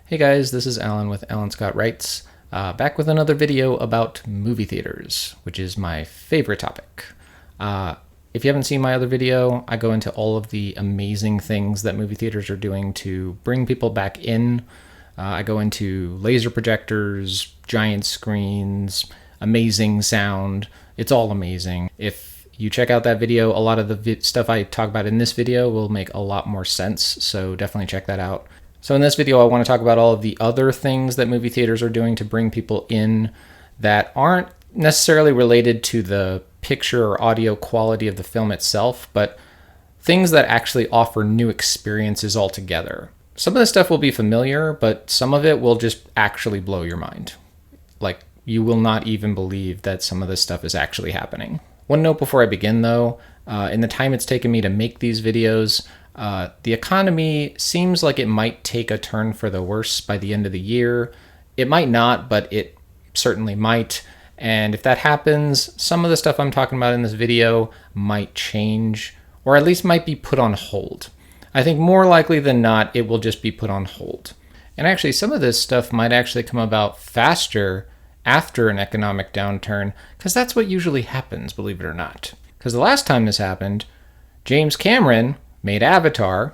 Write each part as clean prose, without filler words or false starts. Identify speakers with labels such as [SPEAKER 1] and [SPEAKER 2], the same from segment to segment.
[SPEAKER 1] Hey guys, this is Alan with Alan Scott Writes, back with another video about movie theaters, which is my favorite topic. If you haven't seen my other video, I go into all of the amazing things that movie theaters are doing to bring people back in. I go into laser projectors, giant screens, amazing sound. It's all amazing. If you check out that video, a lot of the stuff I talk about in this video will make a lot more sense, so definitely check that out. So in this video, I want to talk about all of the other things that movie theaters are doing to bring people in that aren't necessarily related to the picture or audio quality of the film itself, but things that actually offer new experiences altogether. Some of this stuff will be familiar, but some of it will just actually blow your mind. Like, you will not even believe that some of this stuff is actually happening. One note before I begin, though, in the time it's taken me to make these videos, the economy seems like it might take a turn for the worse by the end of the year. It might not, but it certainly might. And if that happens, some of the stuff I'm talking about in this video might change, or at least might be put on hold. I think more likely than not, it will just be put on hold. And actually, some of this stuff might actually come about faster after an economic downturn, because that's what usually happens, believe it or not. Because the last time this happened, James Cameron made Avatar,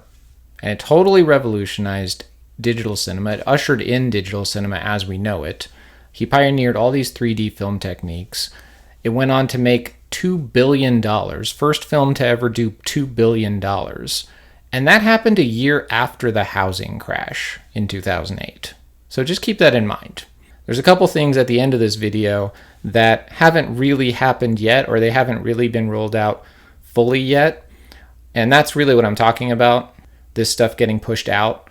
[SPEAKER 1] and it totally revolutionized digital cinema. It ushered in digital cinema as we know it. He pioneered all these 3D film techniques. It went on to make $2 billion, first film to ever do $2 billion. And that happened a year after the housing crash in 2008. So just keep that in mind. There's a couple things at the end of this video that haven't really happened yet, or they haven't really been rolled out fully yet. And that's really what I'm talking about, this stuff getting pushed out.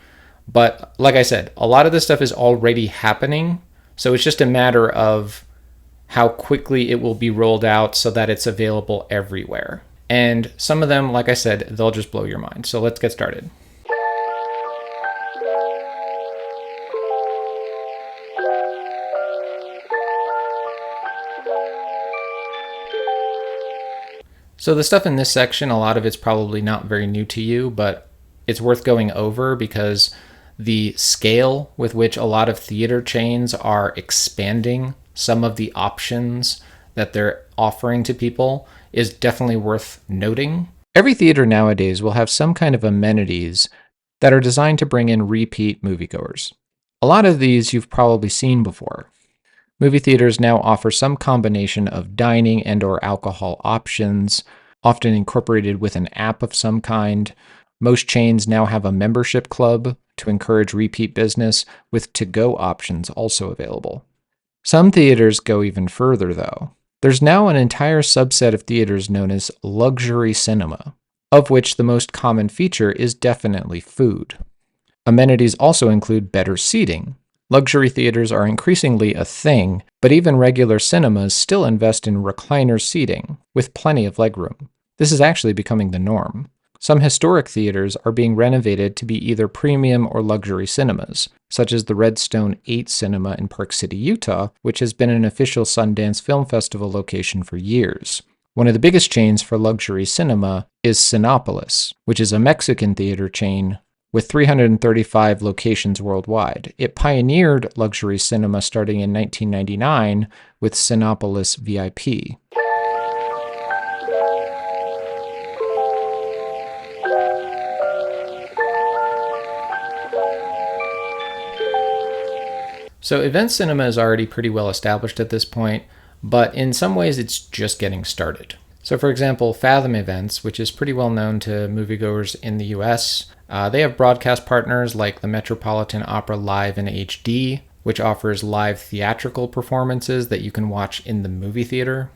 [SPEAKER 1] But like I said, a lot of this stuff is already happening. So it's just a matter of how quickly it will be rolled out so that it's available everywhere. And some of them, like I said, they'll just blow your mind. So let's get started. So the stuff in this section, a lot of it's probably not very new to you, but it's worth going over because the scale with which a lot of theater chains are expanding some of the options that they're offering to people is definitely worth noting. Every theater nowadays will have some kind of amenities that are designed to bring in repeat moviegoers. A lot of these you've probably seen before. Movie theaters now offer some combination of dining and/or alcohol options, often incorporated with an app of some kind. Most chains now have a membership club to encourage repeat business, with to-go options also available. Some theaters go even further, though. There's now an entire subset of theaters known as luxury cinema, of which the most common feature is definitely food. Amenities also include better seating. Luxury theaters are increasingly a thing, but even regular cinemas still invest in recliner seating, with plenty of legroom. This is actually becoming the norm. Some historic theaters are being renovated to be either premium or luxury cinemas, such as the Redstone 8 Cinema in Park City, Utah, which has been an official Sundance Film Festival location for years. One of the biggest chains for luxury cinema is Cinépolis, which is a Mexican theater chain with 335 locations worldwide. It pioneered luxury cinema starting in 1999 with Cinépolis VIP. So event cinema is already pretty well established at this point, but in some ways it's just getting started. So for example, Fathom Events, which is pretty well known to moviegoers in the US, they have broadcast partners like the Metropolitan Opera Live in HD, which offers live theatrical performances that you can watch in the movie theater.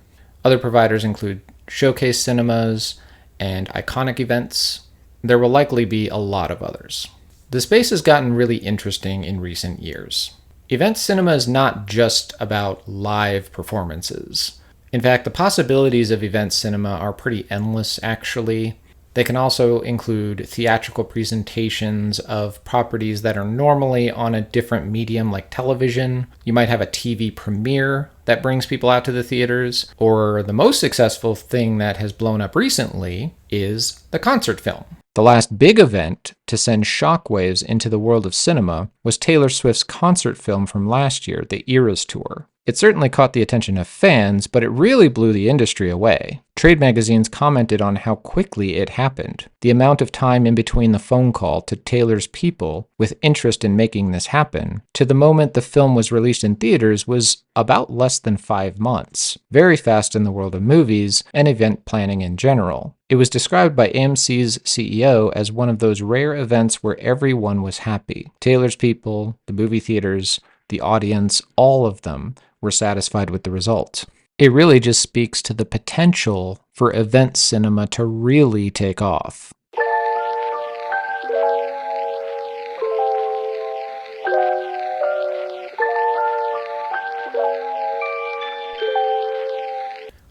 [SPEAKER 1] Other providers include Showcase Cinemas and Iconic Events. There will likely be a lot of others. The space has gotten really interesting in recent years. Event cinema is not just about live performances. In fact, the possibilities of event cinema are pretty endless, actually. They can also include theatrical presentations of properties that are normally on a different medium like television. You might have a TV premiere that brings people out to the theaters, or the most successful thing that has blown up recently is the concert film. The last big event to send shockwaves into the world of cinema was Taylor Swift's concert film from last year, the Eras Tour. It certainly caught the attention of fans, but it really blew the industry away. Trade magazines commented on how quickly it happened. The amount of time in between the phone call to Taylor's people with interest in making this happen to the moment the film was released in theaters was about less than 5 months. Very fast in the world of movies and event planning in general. It was described by AMC's CEO as one of those rare events where everyone was happy. Taylor's people, the movie theaters, the audience, all of them were satisfied with the result. It really just speaks to the potential for event cinema to really take off.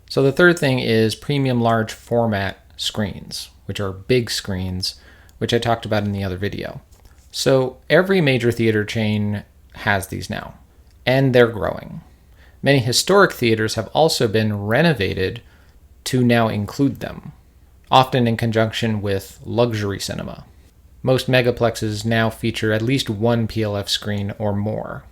[SPEAKER 1] So the third thing is premium large format screens, which are big screens, which I talked about in the other video. So every major theater chain has these now, and they're growing. Many historic theaters have also been renovated to now include them, often in conjunction with luxury cinema. Most megaplexes now feature at least one PLF screen or more.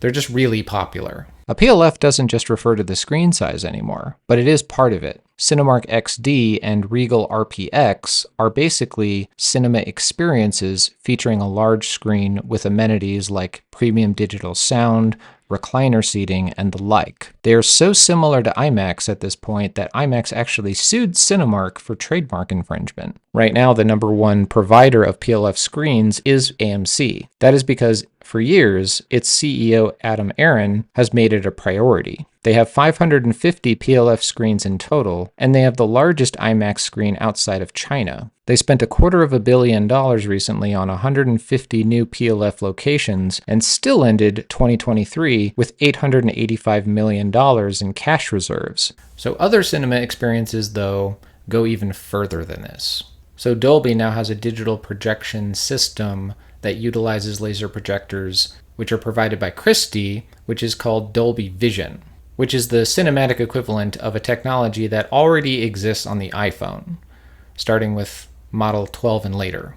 [SPEAKER 1] They're just really popular. A PLF doesn't just refer to the screen size anymore, but it is part of it. Cinemark XD and Regal RPX are basically cinema experiences featuring a large screen with amenities like premium digital sound, recliner seating, and the like. They are so similar to IMAX at this point that IMAX actually sued Cinemark for trademark infringement. Right now, the number one provider of PLF screens is AMC. That is because for years, its CEO Adam Aron has made it a priority. They have 550 PLF screens in total, and they have the largest IMAX screen outside of China. They spent $250 million recently on 150 new PLF locations and still ended 2023 with $885 million in cash reserves. So other cinema experiences, though, go even further than this. So Dolby now has a digital projection system that utilizes laser projectors, which are provided by Christie, which is called Dolby Vision, which is the cinematic equivalent of a technology that already exists on the iPhone, starting with Model 12 and later,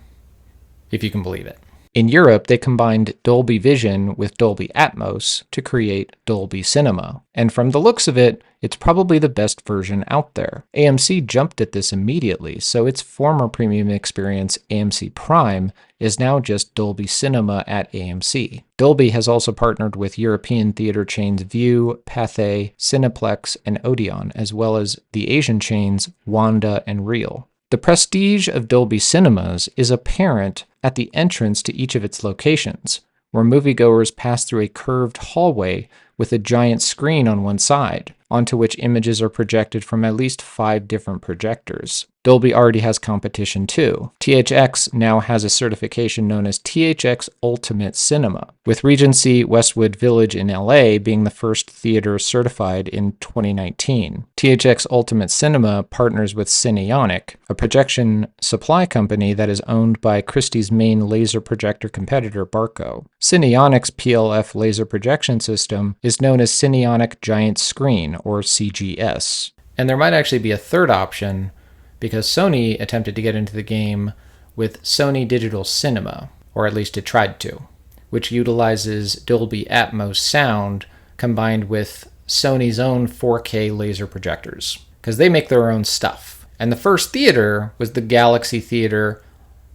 [SPEAKER 1] if you can believe it. In Europe, they combined Dolby Vision with Dolby Atmos to create Dolby Cinema. And from the looks of it, it's probably the best version out there. AMC jumped at this immediately, so its former premium experience, AMC Prime, is now just Dolby Cinema at AMC. Dolby has also partnered with European theater chains Vue, Pathé, Cineplex, and Odeon, as well as the Asian chains Wanda and Reel. The prestige of Dolby Cinemas is apparent at the entrance to each of its locations, where moviegoers pass through a curved hallway with a giant screen on one side, onto which images are projected from at least 5 different projectors. Dolby already has competition too. THX now has a certification known as THX Ultimate Cinema, with Regency Westwood Village in LA being the first theater certified in 2019. THX Ultimate Cinema partners with Cineonic, a projection supply company that is owned by Christie's main laser projector competitor Barco. Cineonic's PLF laser projection system is known as Cineonic Giant Screen, or CGS. And there might actually be a third option, because Sony attempted to get into the game with Sony Digital Cinema, or at least it tried to, which utilizes Dolby Atmos sound combined with Sony's own 4K laser projectors, because they make their own stuff. And the first theater was the Galaxy Theater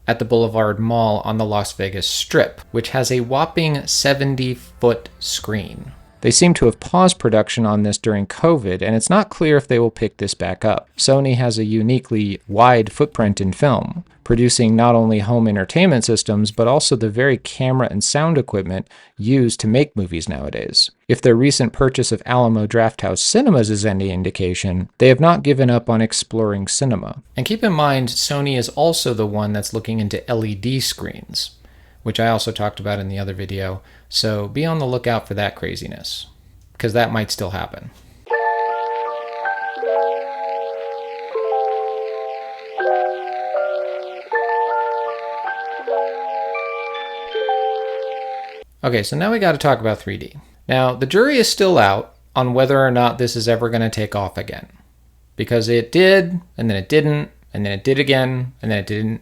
[SPEAKER 1] at the Boulevard Mall on the Las Vegas Strip, which has a whopping 70-foot screen. They seem to have paused production on this during COVID, and it's not clear if they will pick this back up. Sony has a uniquely wide footprint in film, producing not only home entertainment systems, but also the very camera and sound equipment used to make movies nowadays. If their recent purchase of Alamo Drafthouse Cinemas is any indication, they have not given up on exploring cinema. And keep in mind, Sony is also the one that's looking into LED screens, which I also talked about in the other video, so be on the lookout for that craziness, because that might still happen. Okay, so now we got to talk about 3D. Now, the jury is still out on whether or not this is ever going to take off again, because it did, and then it didn't, and then it did again, and then it didn't.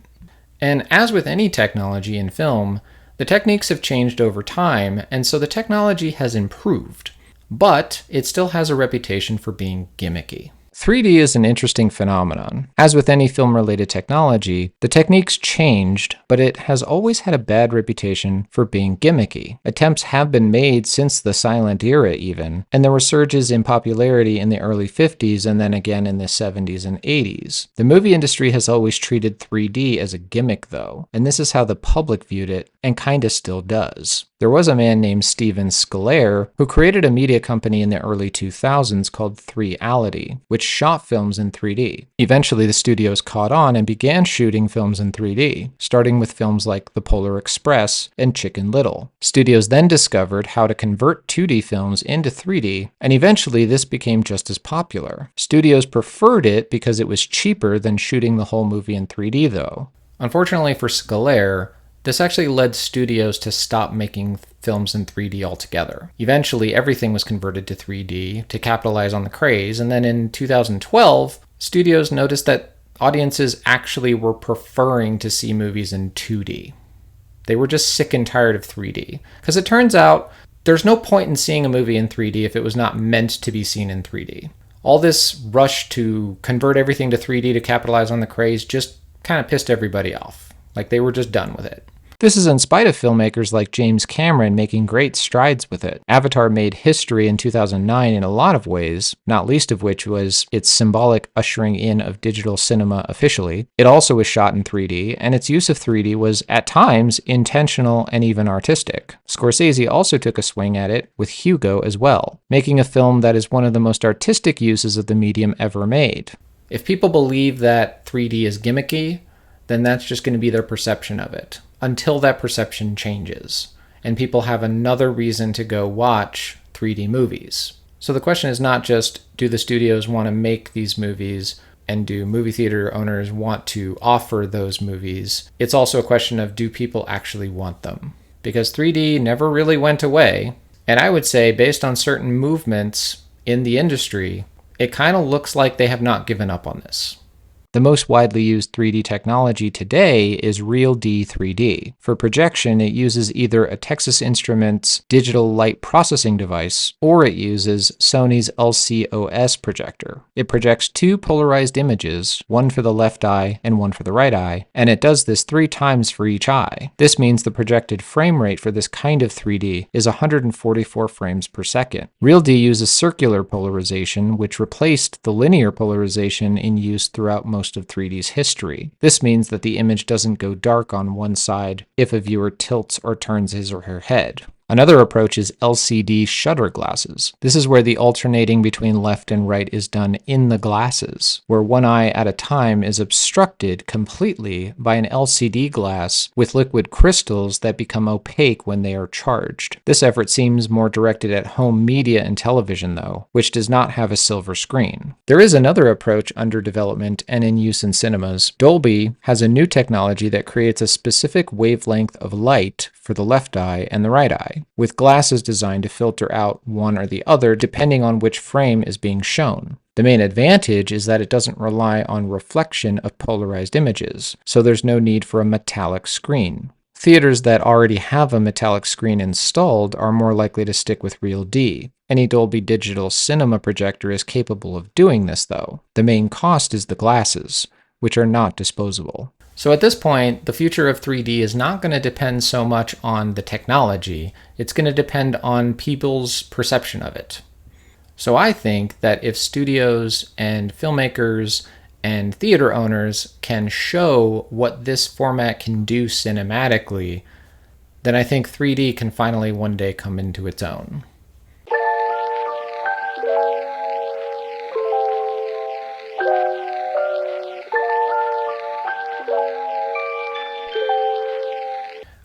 [SPEAKER 1] And as with any technology in film, the techniques have changed over time, and so the technology has improved. But it still has a reputation for being gimmicky. 3D is an interesting phenomenon. As with any film-related technology, the techniques changed, but it has always had a bad reputation for being gimmicky. Attempts have been made since the silent era even, and there were surges in popularity in the early 50s and then again in the 70s and 80s. The movie industry has always treated 3D as a gimmick though, and this is how the public viewed it, and kinda still does. There was a man named Steven Scalaire who created a media company in the early 2000s called 3ality, which shot films in 3D. Eventually, the studios caught on and began shooting films in 3D, starting with films like The Polar Express and Chicken Little. Studios then discovered how to convert 2D films into 3D, and eventually this became just as popular. Studios preferred it because it was cheaper than shooting the whole movie in 3D, though. Unfortunately for Scalaire, this actually led studios to stop making films in 3D altogether. Eventually, everything was converted to 3D to capitalize on the craze, and then in 2012, studios noticed that audiences actually were preferring to see movies in 2D. They were just sick and tired of 3D. Because it turns out, there's no point in seeing a movie in 3D if it was not meant to be seen in 3D. All this rush to convert everything to 3D to capitalize on the craze just kind of pissed everybody off. Like they were just done with it. This is in spite of filmmakers like James Cameron making great strides with it. Avatar made history in 2009 in a lot of ways, not least of which was its symbolic ushering in of digital cinema officially. It also was shot in 3D, and its use of 3D was, at times, intentional and even artistic. Scorsese also took a swing at it with Hugo as well, making a film that is one of the most artistic uses of the medium ever made. If people believe that 3D is gimmicky, then that's just going to be their perception of it, until that perception changes, and people have another reason to go watch 3D movies. So the question is not just, do the studios want to make these movies, and do movie theater owners want to offer those movies? It's also a question of, do people actually want them? Because 3D never really went away, and I would say, based on certain movements in the industry, it kind of looks like they have not given up on this. The most widely used 3D technology today is RealD 3D. For projection, it uses either a Texas Instruments digital light processing device, or it uses Sony's LCOS projector. It projects two polarized images, one for the left eye and one for the right eye, and it does this 3 times for each eye. This means the projected frame rate for this kind of 3D is 144 frames per second. RealD uses circular polarization, which replaced the linear polarization in use throughout most of 3D's history. This means that the image doesn't go dark on one side if a viewer tilts or turns his or her head. Another approach is LCD shutter glasses. This is where the alternating between left and right is done in the glasses, where one eye at a time is obstructed completely by an LCD glass with liquid crystals that become opaque when they are charged. This effort seems more directed at home media and television though, which does not have a silver screen. There is another approach under development and in use in cinemas. Dolby has a new technology that creates a specific wavelength of light for the left eye and the right eye, with glasses designed to filter out one or the other depending on which frame is being shown. The main advantage is that it doesn't rely on reflection of polarized images, so there's no need for a metallic screen. Theaters that already have a metallic screen installed are more likely to stick with RealD. Any Dolby Digital Cinema projector is capable of doing this though. The main cost is the glasses, which are not disposable. So at this point, the future of 3D is not going to depend so much on the technology. It's going to depend on people's perception of it. So I think that if studios and filmmakers and theater owners can show what this format can do cinematically, then I think 3D can finally one day come into its own.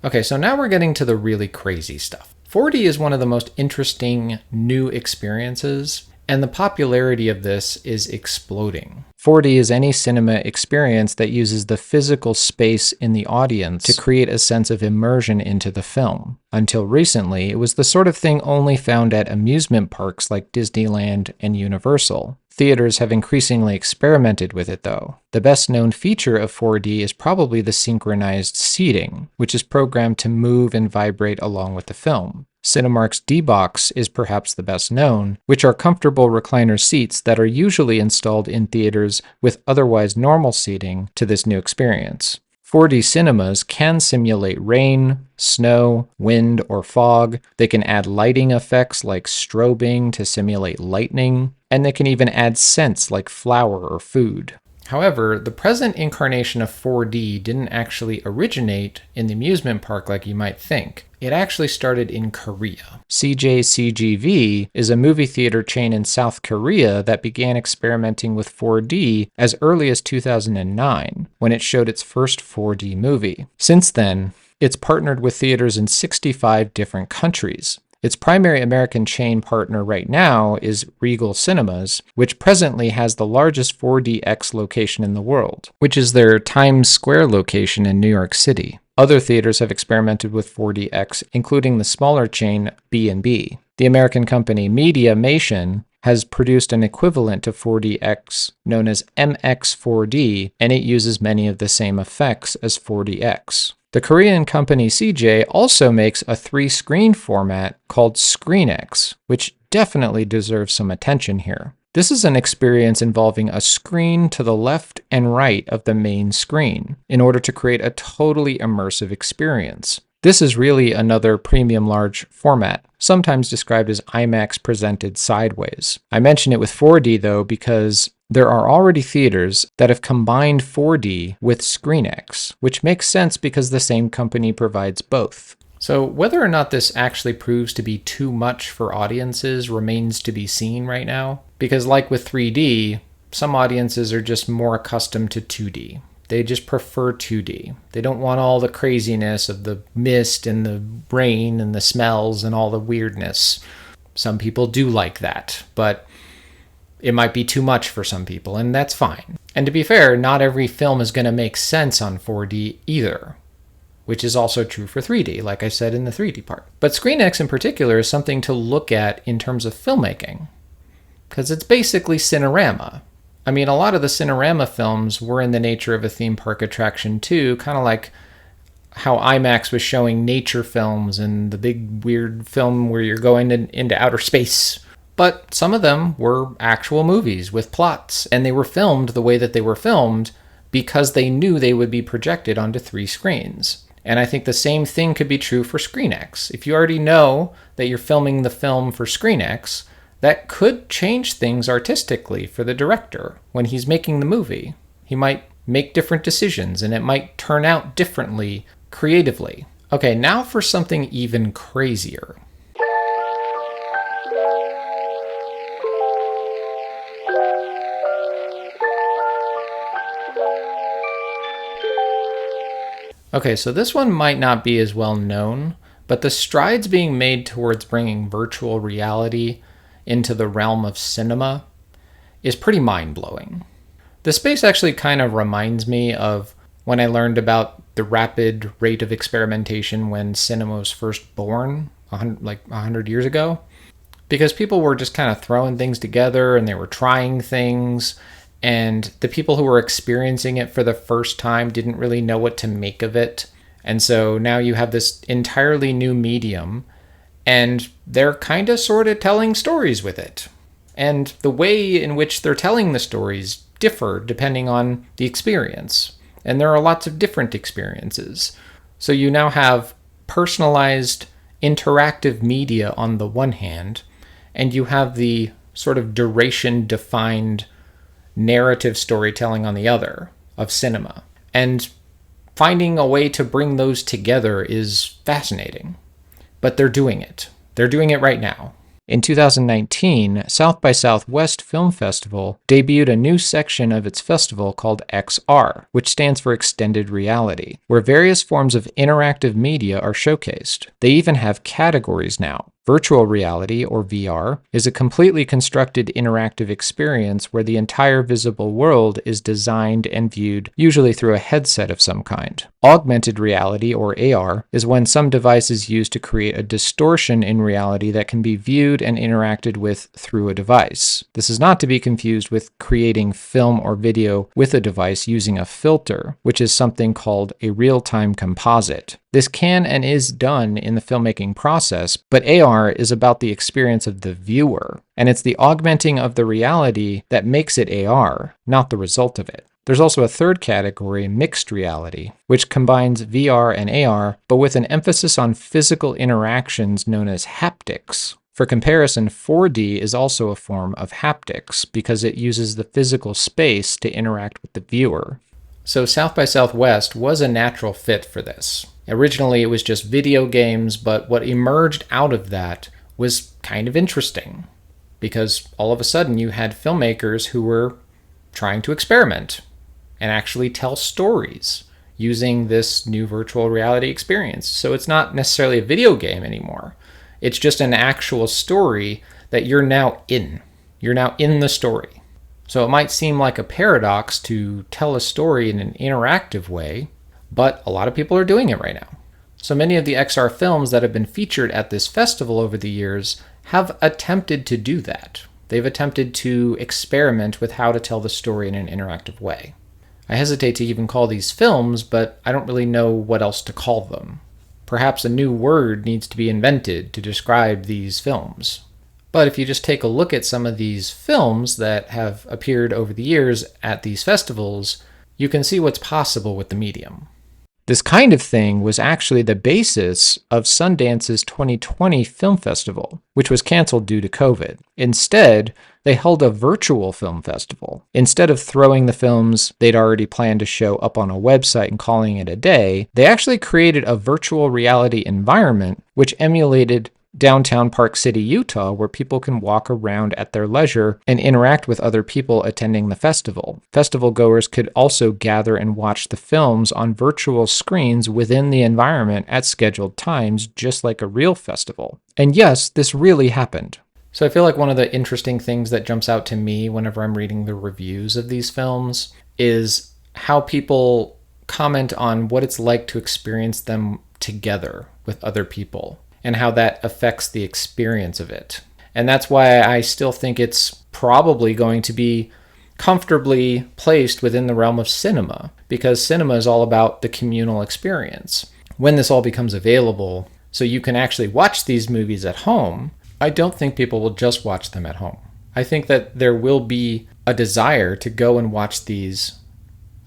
[SPEAKER 1] Okay, so now we're getting to the really crazy stuff. 4D is one of the most interesting new experiences, and the popularity of this is exploding. 4D is any cinema experience that uses the physical space in the audience to create a sense of immersion into the film. Until recently, it was the sort of thing only found at amusement parks like Disneyland and Universal. Theaters have increasingly experimented with it, though. The best known feature of 4D is probably the synchronized seating, which is programmed to move and vibrate along with the film. Cinemark's D-Box is perhaps the best known, which are comfortable recliner seats that are usually installed in theaters with otherwise normal seating to this new experience. 4D cinemas can simulate rain, snow, wind, or fog. They can add lighting effects like strobing to simulate lightning, and they can even add scents like flour or food. However, the present incarnation of 4D didn't actually originate in the amusement park like you might think. It actually started in Korea. CJCGV is a movie theater chain in South Korea that began experimenting with 4D as early as 2009, when it showed its first 4D movie. Since then, it's partnered with theaters in 65 different countries. Its primary American chain partner right now is Regal Cinemas, which presently has the largest 4DX location in the world, which is their Times Square location in New York City. Other theaters have experimented with 4DX, including the smaller chain B&B. The American company Mediamation has produced an equivalent to 4DX known as MX4D, and it uses many of the same effects as 4DX. The Korean company CJ also makes a 3-screen format called ScreenX, which definitely deserves some attention here. This is an experience involving a screen to the left and right of the main screen in order to create a totally immersive experience. This is really another premium large format, sometimes described as IMAX presented sideways. I mention it with 4D though because there are already theaters that have combined 4D with ScreenX, which makes sense because the same company provides both. So whether or not this actually proves to be too much for audiences remains to be seen right now, because like with 3D, some audiences are just more accustomed to 2D. They just prefer 2D. They don't want all the craziness of the mist and the rain and the smells and all the weirdness. Some people do like that, but it might be too much for some people, and that's fine. And to be fair, not every film is going to make sense on 4D either, which is also true for 3D, like I said in the 3D part. But ScreenX in particular is something to look at in terms of filmmaking, because it's basically Cinerama. I mean, a lot of the Cinerama films were in the nature of a theme park attraction too, kind of like how IMAX was showing nature films and the big weird film where you're going into outer space. But some of them were actual movies with plots, and they were filmed the way that they were filmed because they knew they would be projected onto 3 screens. And I think the same thing could be true for ScreenX. If you already know that you're filming the film for ScreenX, that could change things artistically for the director when he's making the movie. He might make different decisions, and it might turn out differently creatively. Okay, now for something even crazier. Okay, so this one might not be as well known, but the strides being made towards bringing virtual reality into the realm of cinema is pretty mind-blowing. The space actually kind of reminds me of when I learned about the rapid rate of experimentation when cinema was first born, like 100 years ago, because people were just kind of throwing things together and they were trying things, and the people who were experiencing it for the first time didn't really know what to make of it. And so now you have this entirely new medium, and they're kind of sort of telling stories with it. And the way in which they're telling the stories differ depending on the experience. And there are lots of different experiences. So you now have personalized interactive media on the one hand, and you have the sort of duration-defined narrative storytelling on the other of cinema. And finding a way to bring those together is fascinating. But they're doing it. They're doing it right now. In 2019, South by Southwest Film Festival debuted a new section of its festival called XR, which stands for Extended Reality, where various forms of interactive media are showcased. They even have categories now. Virtual reality, or VR, is a completely constructed interactive experience where the entire visible world is designed and viewed, usually through a headset of some kind. Augmented reality, or AR, is when some device is used to create a distortion in reality that can be viewed and interacted with through a device. This is not to be confused with creating film or video with a device using a filter, which is something called a real-time composite. This can and is done in the filmmaking process, but AR is about the experience of the viewer, and it's the augmenting of the reality that makes it AR, not the result of it. There's also a third category, mixed reality, which combines VR and AR, but with an emphasis on physical interactions known as haptics. For comparison, 4D is also a form of haptics because it uses the physical space to interact with the viewer. So South by Southwest was a natural fit for this. Originally, it was just video games, but what emerged out of that was kind of interesting because all of a sudden you had filmmakers who were trying to experiment and actually tell stories using this new virtual reality experience. So it's not necessarily a video game anymore. It's just an actual story that you're now in. You're now in the story. So it might seem like a paradox to tell a story in an interactive way, but a lot of people are doing it right now. So many of the XR films that have been featured at this festival over the years have attempted to do that. They've attempted to experiment with how to tell the story in an interactive way. I hesitate to even call these films, but I don't really know what else to call them. Perhaps a new word needs to be invented to describe these films. But if you just take a look at some of these films that have appeared over the years at these festivals, you can see what's possible with the medium. This kind of thing was actually the basis of Sundance's 2020 film festival, which was canceled due to COVID. Instead, they held a virtual film festival. Instead of throwing the films they'd already planned to show up on a website and calling it a day, they actually created a virtual reality environment which emulated downtown Park City, Utah, where people can walk around at their leisure and interact with other people attending the festival. Festival goers could also gather and watch the films on virtual screens within the environment at scheduled times, just like a real festival. And yes, this really happened. So I feel like one of the interesting things that jumps out to me whenever I'm reading the reviews of these films is how people comment on what it's like to experience them together with other people, and how that affects the experience of it. And that's why I still think it's probably going to be comfortably placed within the realm of cinema, because cinema is all about the communal experience. When this all becomes available, so you can actually watch these movies at home, I don't think people will just watch them at home. I think that there will be a desire to go and watch these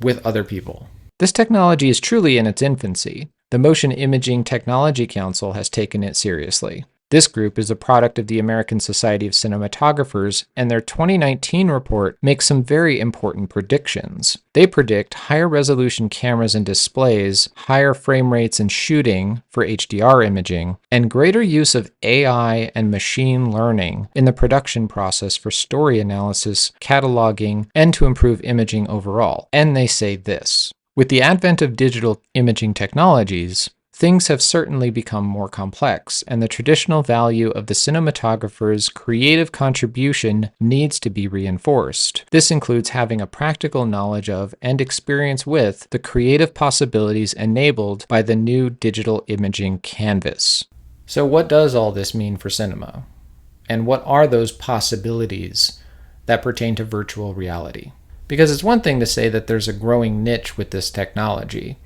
[SPEAKER 1] with other people. This technology is truly in its infancy. The Motion Imaging Technology Council has taken it seriously. This group is a product of the American Society of Cinematographers, and their 2019 report makes some very important predictions. They predict higher resolution cameras and displays, higher frame rates and shooting for HDR imaging, and greater use of AI and machine learning in the production process for story analysis, cataloging, and to improve imaging overall. And they say this: with the advent of digital imaging technologies, things have certainly become more complex, and the traditional value of the cinematographer's creative contribution needs to be reinforced. This includes having a practical knowledge of and experience with the creative possibilities enabled by the new digital imaging canvas. So what does all this mean for cinema? And what are those possibilities that pertain to virtual reality? Because it's one thing to say that there's a growing niche with this technology,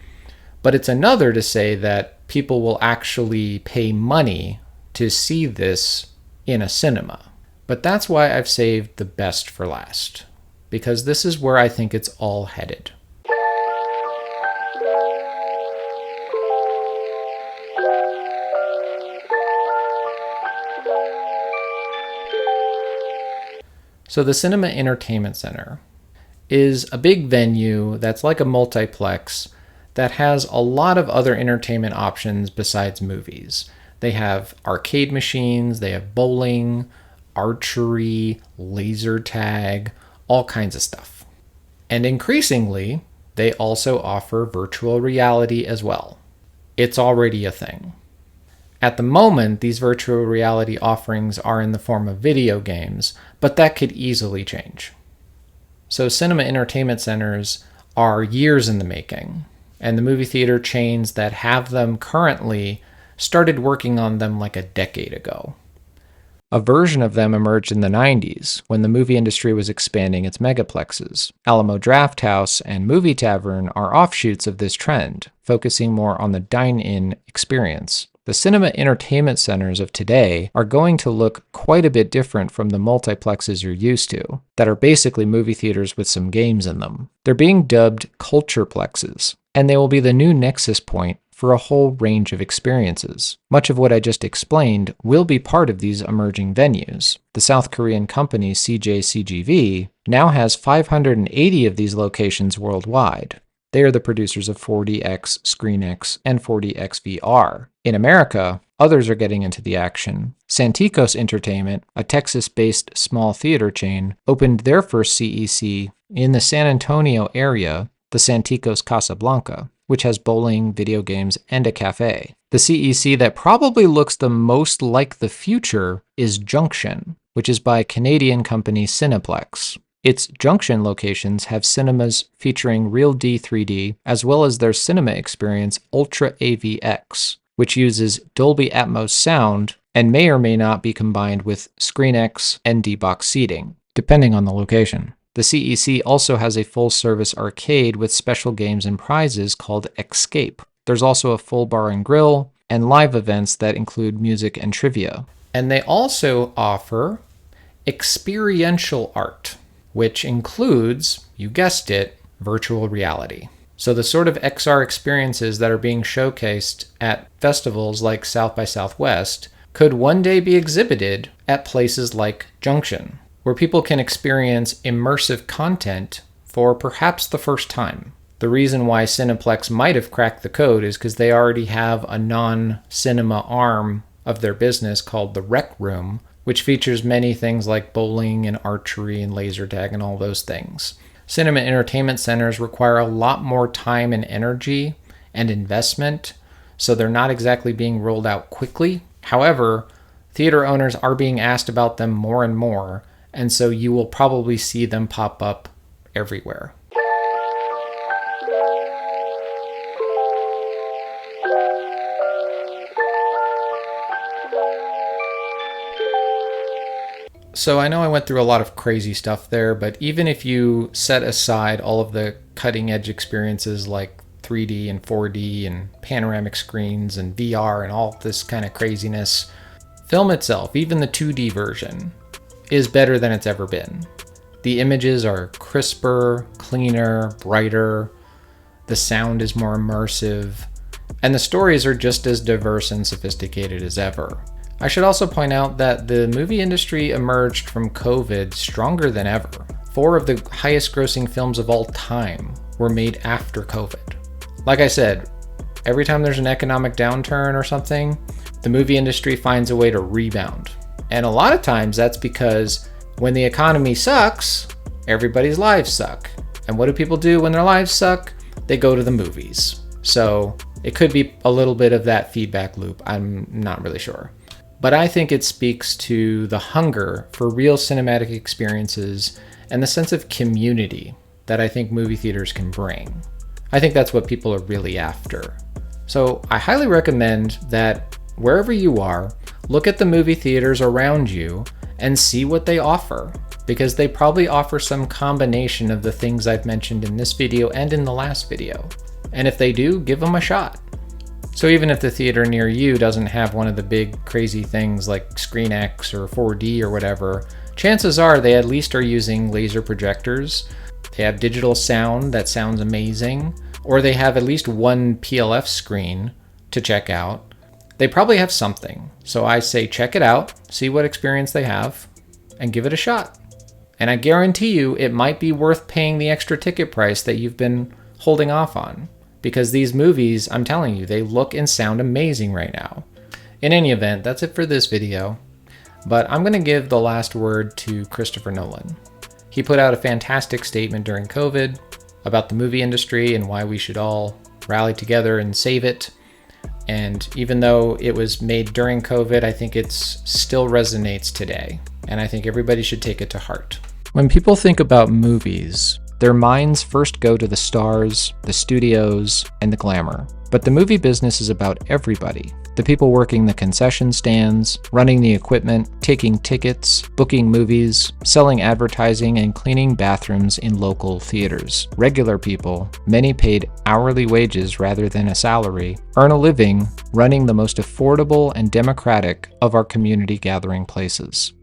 [SPEAKER 1] but it's another to say that people will actually pay money to see this in a cinema. But that's why I've saved the best for last, because this is where I think it's all headed. So the Cinema Entertainment Center is a big venue that's like a multiplex that has a lot of other entertainment options besides movies. They have arcade machines, they have bowling, archery, laser tag, all kinds of stuff. And increasingly, they also offer virtual reality as well. It's already a thing. At the moment, these virtual reality offerings are in the form of video games, but that could easily change. So cinema entertainment centers are years in the making, and the movie theater chains that have them currently started working on them like a decade ago. A version of them emerged in the 90s when the movie industry was expanding its megaplexes. Alamo Drafthouse and Movie Tavern are offshoots of this trend, focusing more on the dine-in experience. The cinema entertainment centers of today are going to look quite a bit different from the multiplexes you're used to, that are basically movie theaters with some games in them. They're being dubbed Cultureplexes, and they will be the new nexus point for a whole range of experiences. Much of what I just explained will be part of these emerging venues. The South Korean company CJCGV now has 580 of these locations worldwide. They are the producers of 4DX, ScreenX, and 4DX VR. In America, others are getting into the action. Santikos Entertainment, a Texas-based small theater chain, opened their first CEC in the San Antonio area, the Santikos Casablanca, which has bowling, video games, and a cafe. The CEC that probably looks the most like the future is Junction, which is by Canadian company Cineplex. Its Junction locations have cinemas featuring Real D 3D, as well as their cinema experience Ultra AVX, which uses Dolby Atmos sound and may or may not be combined with ScreenX and D-Box seating, depending on the location. The CEC also has a full-service arcade with special games and prizes called Escape. There's also a full bar and grill, and live events that include music and trivia. And they also offer experiential art, which includes, you guessed it, virtual reality. So the sort of XR experiences that are being showcased at festivals like South by Southwest could one day be exhibited at places like Junction, where people can experience immersive content for perhaps the first time. The reason why Cineplex might have cracked the code is because they already have a non-cinema arm of their business called the Rec Room, which features many things like bowling and archery and laser tag and all those things. Cinema entertainment centers require a lot more time and energy and investment, so they're not exactly being rolled out quickly. However, theater owners are being asked about them more and more, and so you will probably see them pop up everywhere. So I know I went through a lot of crazy stuff there, but even if you set aside all of the cutting edge experiences like 3D and 4D and panoramic screens and VR and all this kind of craziness, film itself, even the 2D version, is better than it's ever been. The images are crisper, cleaner, brighter, the sound is more immersive, and the stories are just as diverse and sophisticated as ever. I should also point out that the movie industry emerged from COVID stronger than ever. 4 of the highest grossing films of all time were made after COVID. Like I said, every time there's an economic downturn or something, the movie industry finds a way to rebound. And a lot of times that's because when the economy sucks, everybody's lives suck. And what do people do when their lives suck? They go to the movies. So it could be a little bit of that feedback loop. I'm not really sure. But I think it speaks to the hunger for real cinematic experiences and the sense of community that I think movie theaters can bring. I think that's what people are really after. So I highly recommend that wherever you are, look at the movie theaters around you and see what they offer, because they probably offer some combination of the things I've mentioned in this video and in the last video. And if they do, give them a shot. So even if the theater near you doesn't have one of the big crazy things like ScreenX or 4D or whatever, chances are they at least are using laser projectors, they have digital sound that sounds amazing, or they have at least one PLF screen to check out. They probably have something. So I say check it out, see what experience they have, and give it a shot. And I guarantee you it might be worth paying the extra ticket price that you've been holding off on. Because these movies, I'm telling you, they look and sound amazing right now. In any event, that's it for this video. But I'm going to give the last word to Christopher Nolan. He put out a fantastic statement during COVID about the movie industry and why we should all rally together and save it. And even though it was made during COVID, I think it still resonates today. And I think everybody should take it to heart. When people think about movies, their minds first go to the stars, the studios, and the glamour. But the movie business is about everybody. The people working the concession stands, running the equipment, taking tickets, booking movies, selling advertising, and cleaning bathrooms in local theaters. Regular people, many paid hourly wages rather than a salary, earn a living running the most affordable and democratic of our community gathering places.